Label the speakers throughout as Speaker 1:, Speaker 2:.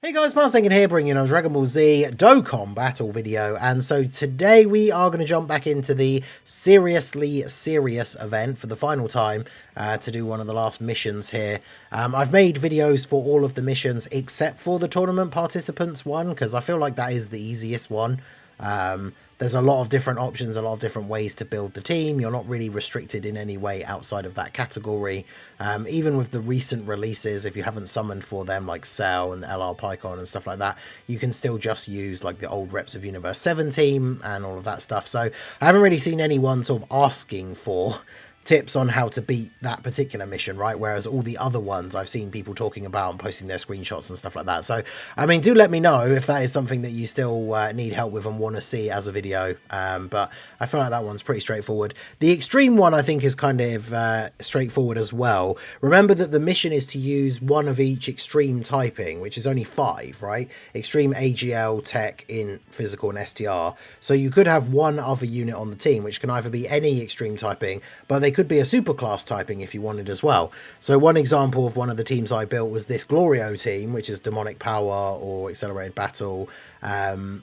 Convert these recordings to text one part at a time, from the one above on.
Speaker 1: Hey guys, Marsingin here, bringing you a Dragon Ball Z Dokkan Battle video, and so today we are going to jump back into the seriously serious event for the final time to do one of the last missions here. I've made videos for all of the missions except for the tournament participants one, because I feel like that is the easiest one. There's a lot of different options, a lot of different ways to build the team. You're not really restricted in any way outside of that category. Even with the recent releases, if you haven't summoned for them, like Cell and LR Pycon and stuff like that, you can still just use like the old Reps of Universe 7 team and all of that stuff. So I haven't really seen anyone sort of asking for tips on how to beat that particular mission, right? Whereas all the other ones I've seen people talking about and posting their screenshots and stuff like that. So I mean, do let me know if that is something that you still need help with and want to see as a video. But I feel like that one's pretty straightforward. The extreme one I think is kind of straightforward as well. Remember that the mission is to use one of each extreme typing, which is only 5, right? Extreme, AGL, Tech, Int, Physical and STR. So you could have one other unit on the team which can either be any extreme typing, but they could be a superclass typing if you wanted as well. So one example of one of the teams I built was this Glorio team, which is Demonic Power or Accelerated Battle. And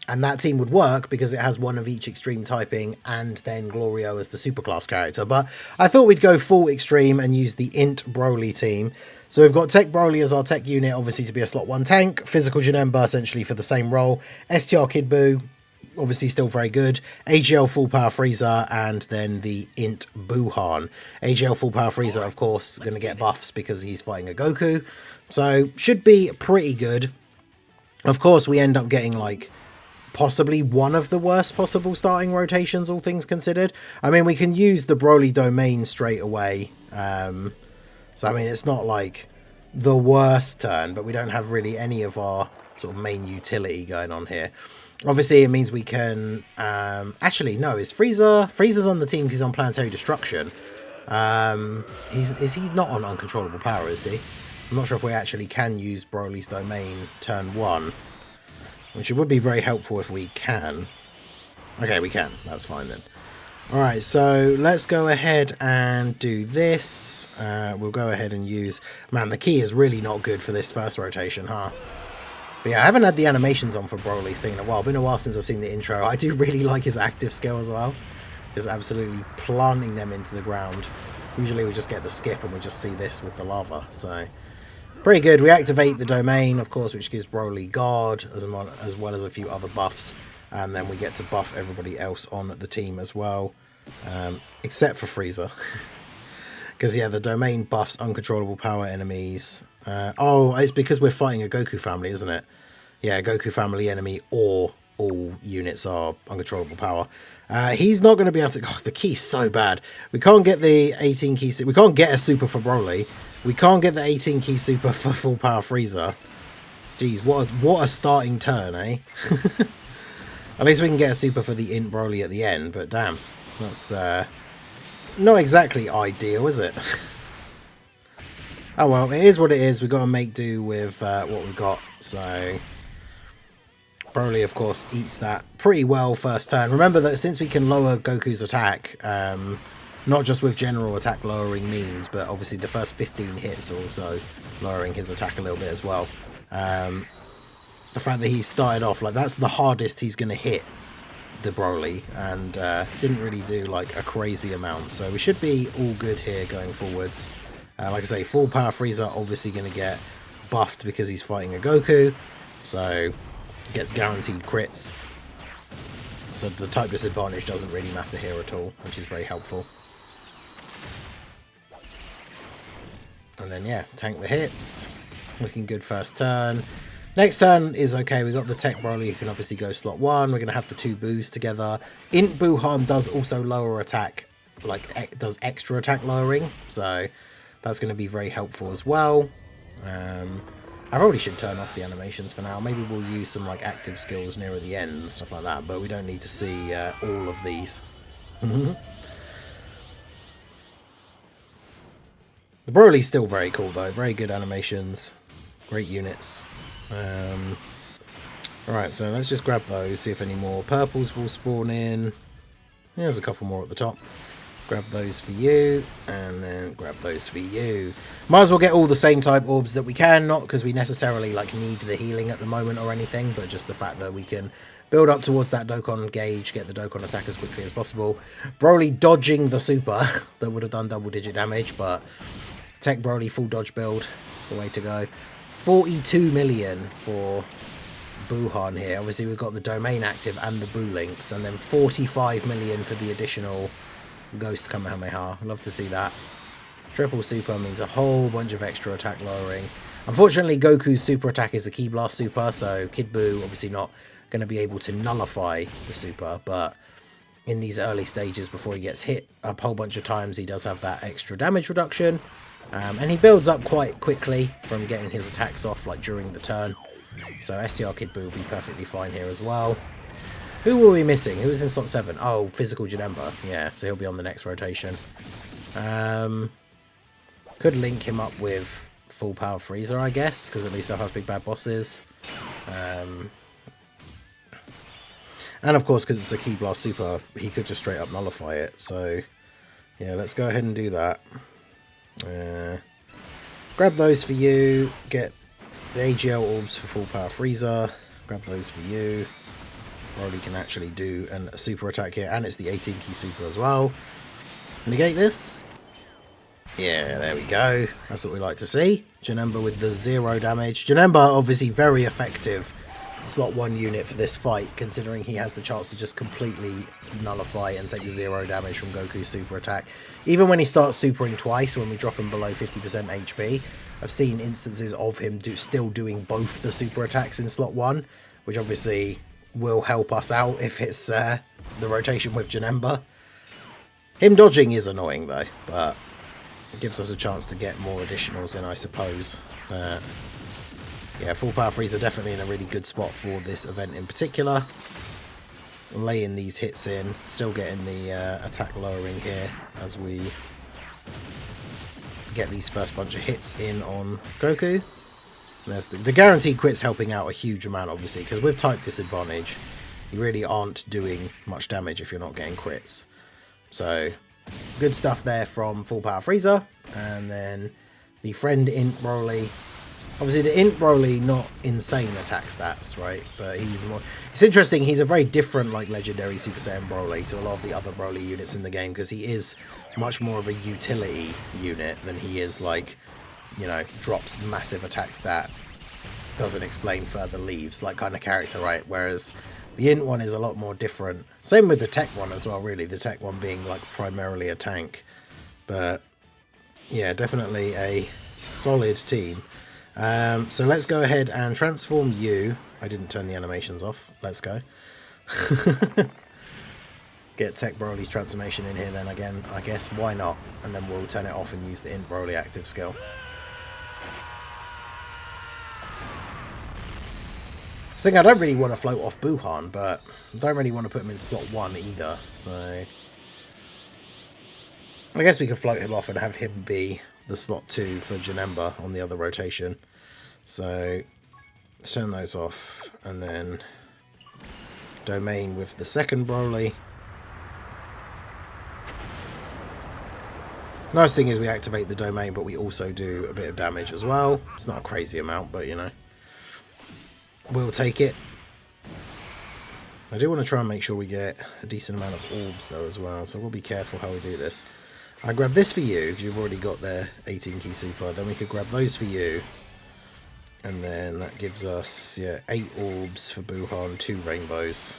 Speaker 1: that team would work because it has one of each extreme typing and then Glorio as the superclass character. But I thought we'd go full extreme and use the Int Broly team. So we've got Tech Broly as our tech unit, obviously to be a slot 1 tank. Physical Janemba essentially for the same role. STR Kid Buu, obviously still very good. AGL Full Power Frieza, and then the Int Buhan. AGL Full Power Frieza, of course, going to get buffs because he's fighting a Goku. So should be pretty good. Of course, we end up getting like possibly one of the worst possible starting rotations, all things considered. I mean, we can use the Broly domain straight away. So, I mean, it's not like the worst turn, but we don't have really any of our sort of main utility going on here. Obviously, it means we can... actually, no, is Frieza... Frieza's on the team because he's on Planetary Destruction. Is he not on Uncontrollable Power, is he? I'm not sure if we actually can use Broly's domain turn 1. Which it would be very helpful if we can. Okay, we can. That's fine then. Alright, so let's go ahead and do this. We'll go ahead and use... Man, the key is really not good for this first rotation, huh? But yeah, I haven't had the animations on for Broly's thing in a while. Been a while since I've seen the intro. I do really like his active skill as well. Just absolutely planting them into the ground. Usually we just get the skip and we just see this with the lava. So, pretty good. We activate the domain, of course, which gives Broly guard, as well as a few other buffs. And then we get to buff everybody else on the team as well. Except for Frieza. Because, yeah, the domain buffs uncontrollable power enemies. Oh, it's because we're fighting a Goku family, isn't it? Yeah, Goku family enemy, or all units are uncontrollable power. He's not going to be able to... Oh, the key's so bad. We can't get the 18 key... We can't get a super for Broly. We can't get the 18 key super for full power Frieza. Jeez, what a starting turn, eh? At least we can get a super for the Int Broly at the end, but damn. That's not exactly ideal, is it? Oh well, it is what it is. We've got to make do with what we've got. So Broly, of course, eats that pretty well first turn. Remember that since we can lower Goku's attack, not just with general attack lowering means, but obviously the first 15 hits are also lowering his attack a little bit as well. The fact that he started off, like, that's the hardest he's going to hit the Broly, and didn't really do like a crazy amount. So we should be all good here going forwards. Like I say, full power Frieza obviously going to get buffed because he's fighting a Goku, so gets guaranteed crits. So the type disadvantage doesn't really matter here at all, which is very helpful. And then yeah, tank the hits. Looking good first turn. Next turn is okay. We got the Tech Broly who can obviously go slot 1. We're going to have the 2 Boos together. Int Buhan does also lower attack, like does extra attack lowering, so that's going to be very helpful as well. I probably should turn off the animations for now. Maybe we'll use some like active skills nearer the end and stuff like that, but we don't need to see all of these. The Broly's still very cool though. Very good animations. Great units. Alright, so let's just grab those, see if any more purples will spawn in. There's a couple more at the top. Grab those for you, and then grab those for you. Might as well get all the same type orbs that we can, not because we necessarily like need the healing at the moment or anything, but just the fact that we can build up towards that Dokkan gauge, get the Dokkan attack as quickly as possible. Broly dodging the super that would have done double-digit damage, but Tech Broly full dodge build is the way to go. 42 million for Buhan here. Obviously we've got the domain active and the Boo links, and then 45 million for the additional Ghost Kamehameha. Love to see that. Triple super means a whole bunch of extra attack lowering. Unfortunately, Goku's super attack is a Ki Blast super, so Kid Buu obviously not going to be able to nullify the super, but in these early stages before he gets hit a whole bunch of times, he does have that extra damage reduction. And he builds up quite quickly from getting his attacks off, like during the turn. So STR Kid Buu will be perfectly fine here as well. Who were we missing? Who was in slot 7? Oh, Physical Janemba. Yeah, so he'll be on the next rotation. Could link him up with Full Power Freezer, I guess, because at least they'll have big bad bosses. And of course, because it's a Ki Blast super, he could just straight up nullify it. So, yeah, let's go ahead and do that. Grab those for you. Get the AGL orbs for Full Power Freezer. Grab those for you. Broly can actually do a super attack here, and it's the 18 key super as well. Negate this. Yeah, there we go. That's what we like to see. Janemba with the 0 damage. Janemba obviously very effective slot 1 unit for this fight, considering he has the chance to just completely nullify and take 0 damage from Goku's super attack. Even when he starts supering twice, when we drop him below 50% HP, I've seen instances of him still doing both the super attacks in slot 1, which obviously will help us out if it's the rotation with Janemba. Him dodging is annoying though, but it gives us a chance to get more additionals in, I suppose. Yeah, Full Power Freezer definitely in a really good spot for this event in particular. Laying these hits in, still getting the attack lowering here as we get these first bunch of hits in on Goku. There's the guaranteed crits helping out a huge amount, obviously, because with type disadvantage, you really aren't doing much damage if you're not getting crits. So, good stuff there from Full Power Freezer. And then the friend Int Broly. Obviously, the Int Broly, not insane attack stats, right? But he's more... It's interesting, he's a very different, like, legendary Super Saiyan Broly to a lot of the other Broly units in the game, because he is much more of a utility unit than he is, like, you know, drops massive attack stat, doesn't explain further, leaves, like kind of character, right? Whereas the Int one is a lot more different. Same with the Tech one as well, really. The Tech one being like primarily a tank. But yeah, definitely a solid team. So let's go ahead and transform you. I didn't turn the animations off. Let's go. Get Tech Broly's transformation in here then again, I guess. Why not? And then we'll turn it off and use the Int Broly active skill. I think I don't really want to float off Buhan, but I don't really want to put him in slot 1 either, so I guess we could float him off and have him be the slot 2 for Janemba on the other rotation. So let's turn those off, and then domain with the second Broly. Nice thing is we activate the domain, but we also do a bit of damage as well. It's not a crazy amount, but you know, we'll take it. I do want to try and make sure we get a decent amount of orbs though as well, so we'll be careful how we do this. I grab this for you because you've already got their 18 key super. Then we could grab those for you, and then that gives us 8 orbs for Buhan, 2 rainbows.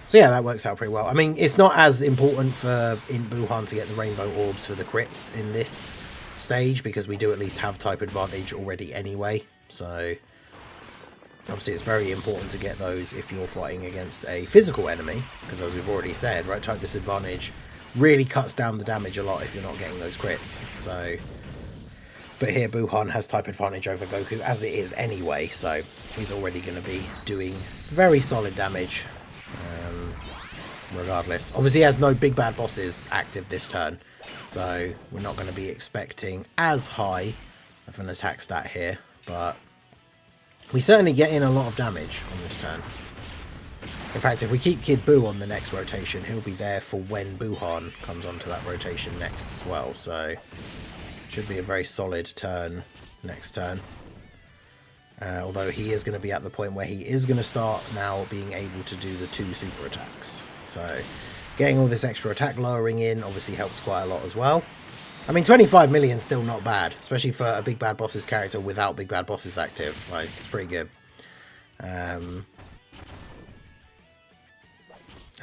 Speaker 1: So yeah, that works out pretty well. I mean, it's not as important for in Buhan to get the rainbow orbs for the crits in this stage, because we do at least have type advantage already anyway. So obviously it's very important to get those if you're fighting against a physical enemy, because as we've already said, right, type disadvantage really cuts down the damage a lot if you're not getting those crits. So, but here Buhan has type advantage over Goku as it is anyway, so he's already going to be doing very solid damage regardless. Obviously he has no big bad bosses active this turn, so we're not going to be expecting as high of an attack stat here, but we certainly get in a lot of damage on this turn. In fact, if we keep Kid Buu on the next rotation, he'll be there for when Buhan comes onto that rotation next as well. So, should be a very solid turn next turn. Although he is going to be at the point where he is going to start now being able to do the 2 super attacks. So, getting all this extra attack lowering in obviously helps quite a lot as well. I mean, 25 million is still not bad, especially for a Big Bad Boss's character without Big Bad Bosses active. Like, it's pretty good. And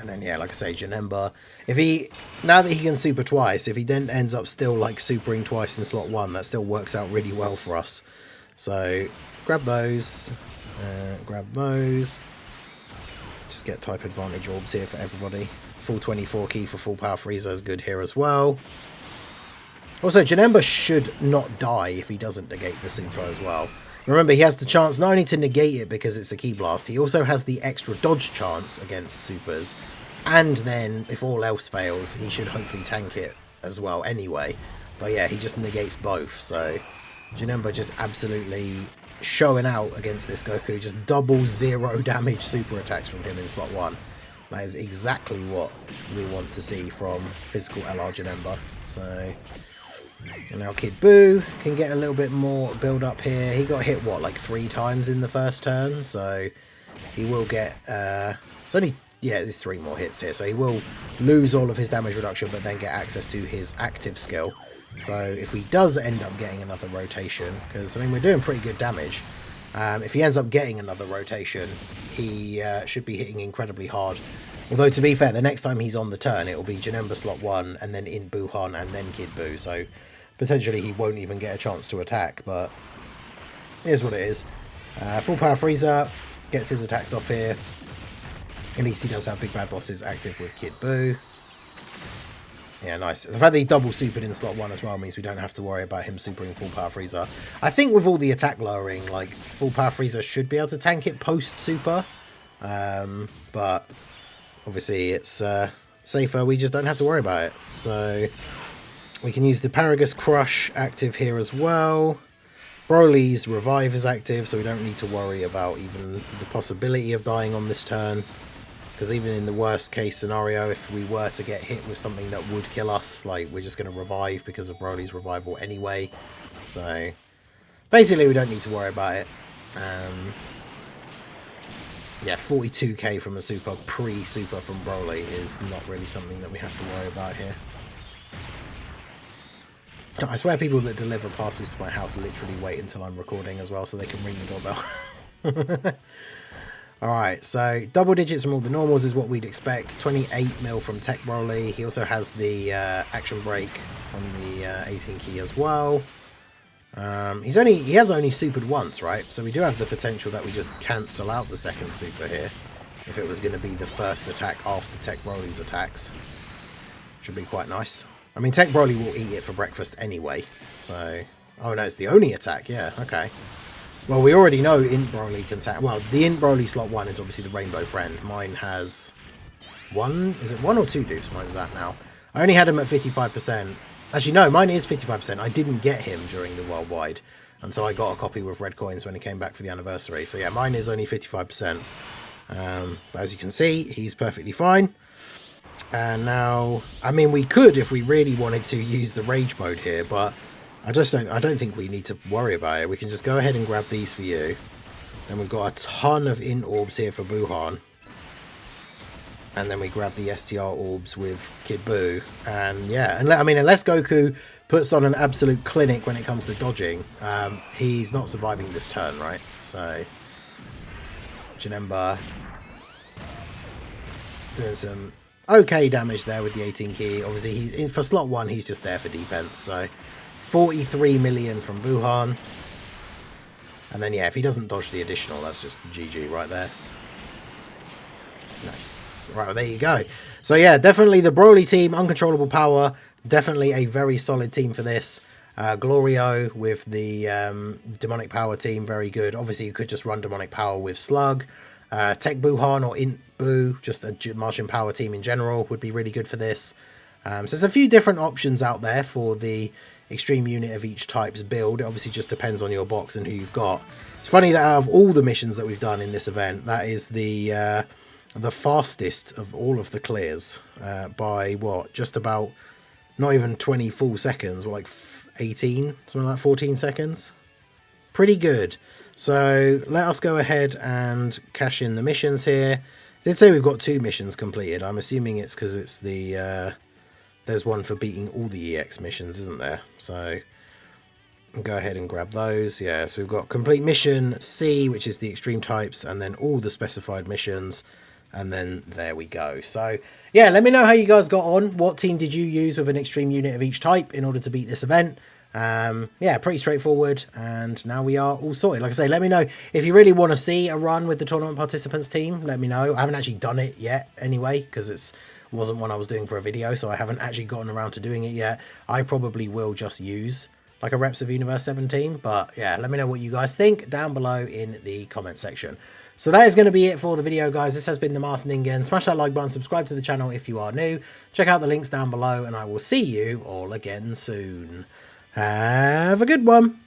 Speaker 1: then, yeah, like I say, Janemba, now that he can super twice, if he then ends up still, like, supering twice in slot 1, that still works out really well for us. So, grab those, just get type advantage orbs here for everybody. Full 24 key for full power Frieza is good here as well. Also, Janemba should not die if he doesn't negate the super as well. Remember, he has the chance not only to negate it because it's a Ki Blast, he also has the extra dodge chance against supers. And then, if all else fails, he should hopefully tank it as well anyway. But yeah, he just negates both, so Janemba just absolutely showing out against this Goku. Just double 0 damage super attacks from him in slot 1. That is exactly what we want to see from physical LR Janemba. So, and now Kid Buu can get a little bit more build up here. He got hit, what, like 3 times in the first turn? So he will get, it's only, yeah, there's 3 more hits here. So he will lose all of his damage reduction, but then get access to his active skill. So if he does end up getting another rotation, because, I mean, we're doing pretty good damage. If he ends up getting another rotation, he should be hitting incredibly hard. Although, to be fair, the next time he's on the turn, it will be Janemba slot 1, and then in Buhan, and then Kid Buu. So, potentially he won't even get a chance to attack, but here's what it is. Full power Frieza gets his attacks off here. At least he does have Big Bad Bosses active with Kid Buu. Yeah, nice. The fact that he double supered in slot 1 as well means we don't have to worry about him supering full power Frieza. I think with all the attack lowering, like, full power Frieza should be able to tank it post super. But obviously it's safer, we just don't have to worry about it. So we can use the Paragus Crush active here as well. Broly's Revive is active, so we don't need to worry about even the possibility of dying on this turn. Because even in the worst case scenario, if we were to get hit with something that would kill us, like, we're just going to revive because of Broly's revival anyway. So basically we don't need to worry about it. Yeah, 42k from a super, pre-super from Broly is not really something that we have to worry about here. I swear people that deliver parcels to my house literally wait until I'm recording as well so they can ring the doorbell. Alright, so double digits from all the normals is what we'd expect. 28 mil from Tech Broly. He also has the action break from the 18 key as well. He has only supered once, right? So we do have the potential that we just cancel out the second super here. If it was going to be the first attack after Tech Broly's attacks. Should be quite nice. I mean, Tech Broly will eat it for breakfast anyway. So, oh no, it's the only attack. Yeah, okay. Well, we already know Int Broly can attack. Well, the Int Broly slot 1 is obviously the Rainbow Friend. Mine has 1. Is it 1 or 2 dupes? Mine's that now. I only had him at 55%. Actually, no, mine is 55%. I didn't get him during the Worldwide. And so I got a copy with red coins when he came back for the anniversary. So yeah, mine is only 55%. But as you can see, he's perfectly fine. And now, I mean, we could, if we really wanted to, use the Rage mode here, but I don't think we need to worry about it. We can just go ahead and grab these for you. Then we've got a ton of Int Orbs here for Buhan. And then we grab the STR Orbs with Kid Buu. And yeah, I mean, unless Goku puts on an absolute clinic when it comes to dodging, he's not surviving this turn, right? So, Janemba doing some okay damage there with the 18 key. Obviously, for slot 1, he's just there for defense. So, 43 million from Buhan. And then, yeah, if he doesn't dodge the additional, that's just GG right there. Nice. Right, well, there you go. So, yeah, definitely the Broly team, Uncontrollable Power, definitely a very solid team for this. Glorio with the Demonic Power team, very good. Obviously, you could just run Demonic Power with Slug. Tech Buhan or Int Buu, just a Martian Power team in general, would be really good for this. So there's a few different options out there for the extreme unit of each type's build. It obviously just depends on your box and who you've got. It's funny that out of all the missions that we've done in this event, that is the the fastest of all of the clears by what, just about not even 20 full seconds, or like 18, something like 14 seconds. Pretty good. So let us go ahead and cash in the missions here. It did say we've got 2 missions completed. I'm assuming it's because it's the there's one for beating all the EX missions, isn't there? So go ahead and grab those. Yeah, so we've got complete mission C, which is the extreme types, and then all the specified missions, and then there we go. So yeah, let me know how you guys got on. What team did you use with an extreme unit of each type in order to beat this event? Yeah, pretty straightforward, and now we are all sorted. Like I say, let me know if you really want to see a run with the tournament participants team. Let me know. I haven't actually done it yet anyway, because it wasn't one I was doing for a video, so I haven't actually gotten around to doing it yet. I probably will just use like a Reps of Universe 17, but yeah, let me know what you guys think down below in the comment section. So that is going to be it for the video, guys. This has been the Masked Ningen. Smash that like button, subscribe to the channel if you are new. Check out the links down below, and I will see you all again soon. Have a good one.